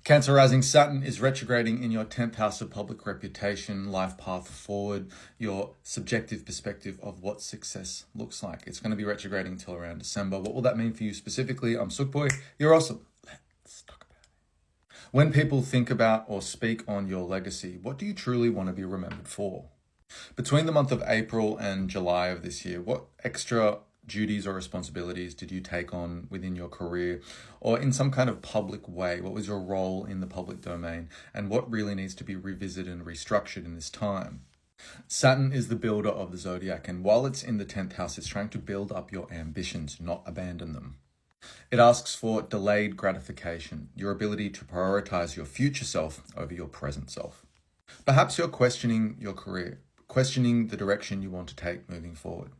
Cancer rising Saturn is retrograding in your 10th house of public reputation, life path forward, your subjective perspective of what success looks like. It's going to be retrograding till around December. What will that mean for you specifically? I'm Sook Boy. You're awesome. Let's talk about it. When people think about or speak on your legacy, what do you truly want to be remembered for? Between the month of April and July of this year, what extra duties or responsibilities did you take on within your career or in some kind of public way? What was your role in the public domain, and what really needs to be revisited and restructured in this time? Saturn is the builder of the zodiac, and while it's in the 10th house, it's trying to build up your ambitions, not abandon them. It asks for delayed gratification, your ability to prioritize your future self over your present self. Perhaps you're questioning your career, questioning the direction you want to take moving forward.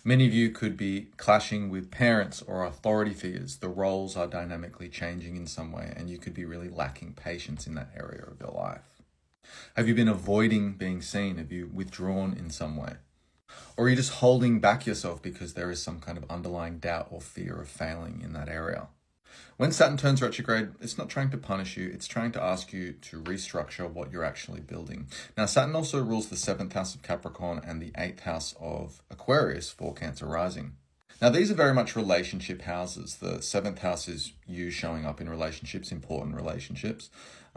Many of you could be clashing with parents or authority figures. The roles are dynamically changing in some way, and you could be really lacking patience in that area of your life. Have you been avoiding being seen? Have you withdrawn in some way? Or are you just holding back yourself because there is some kind of underlying doubt or fear of failing in that area? When Saturn turns retrograde, it's not trying to punish you, it's trying to ask you to restructure what you're actually building. Now, Saturn also rules the 7th house of Capricorn and the 8th house of Aquarius for Cancer rising. Now, these are very much relationship houses. The 7th house is you showing up in relationships, important relationships,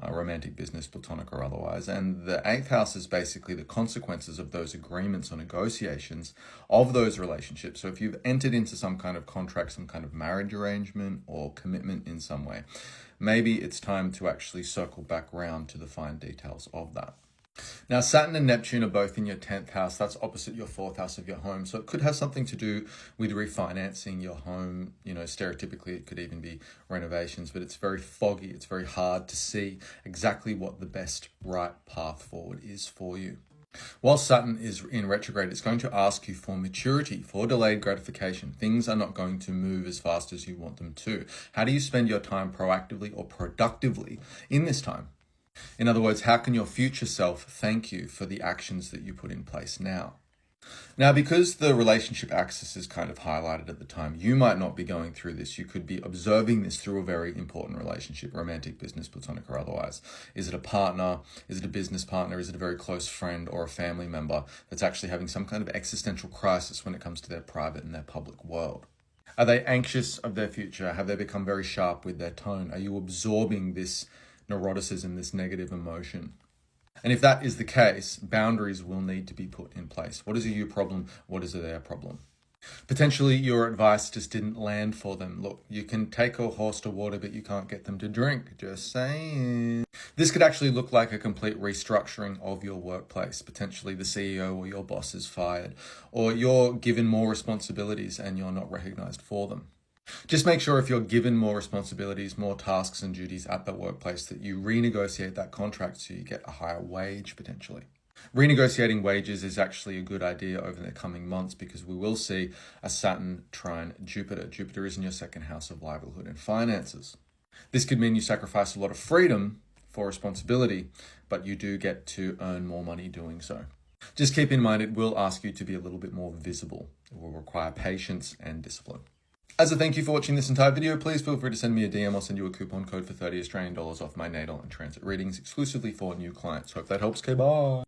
romantic, business, platonic or otherwise. And the 8th house is basically the consequences of those agreements or negotiations of those relationships. So if you've entered into some kind of contract, some kind of marriage arrangement or commitment in some way, maybe it's time to actually circle back around to the fine details of that. Now, Saturn and Neptune are both in your 10th house. That's opposite your 4th house of your home. So it could have something to do with refinancing your home. Stereotypically, it could even be renovations, but it's very foggy. It's very hard to see exactly what the best right path forward is for you. While Saturn is in retrograde, it's going to ask you for maturity, for delayed gratification. Things are not going to move as fast as you want them to. How do you spend your time proactively or productively in this time? In other words, how can your future self thank you for the actions that you put in place now? Now, because the relationship axis is kind of highlighted at the time, you might not be going through this. You could be observing this through a very important relationship, romantic, business, platonic, or otherwise. Is it a partner? Is it a business partner? Is it a very close friend or a family member that's actually having some kind of existential crisis when it comes to their private and their public world? Are they anxious of their future? Have they become very sharp with their tone? Are you absorbing this neuroticism, this negative emotion? And if that is the case, boundaries will need to be put in place. What is a you problem? What is a their problem? Potentially your advice just didn't land for them. Look, you can take a horse to water, but you can't get them to drink. Just saying. This could actually look like a complete restructuring of your workplace. Potentially the CEO or your boss is fired, or you're given more responsibilities and you're not recognized for them. Just make sure if you're given more responsibilities, more tasks and duties at the workplace, that you renegotiate that contract so you get a higher wage potentially. Renegotiating wages is actually a good idea over the coming months because we will see a Saturn trine Jupiter. Jupiter is in your 2nd house of livelihood and finances. This could mean you sacrifice a lot of freedom for responsibility, but you do get to earn more money doing so. Just keep in mind it will ask you to be a little bit more visible. It will require patience and discipline. As a thank you for watching this entire video, please feel free to send me a DM. I'll send you a coupon code for 30 Australian dollars off my natal and transit readings exclusively for new clients. Hope that helps. Okay, bye.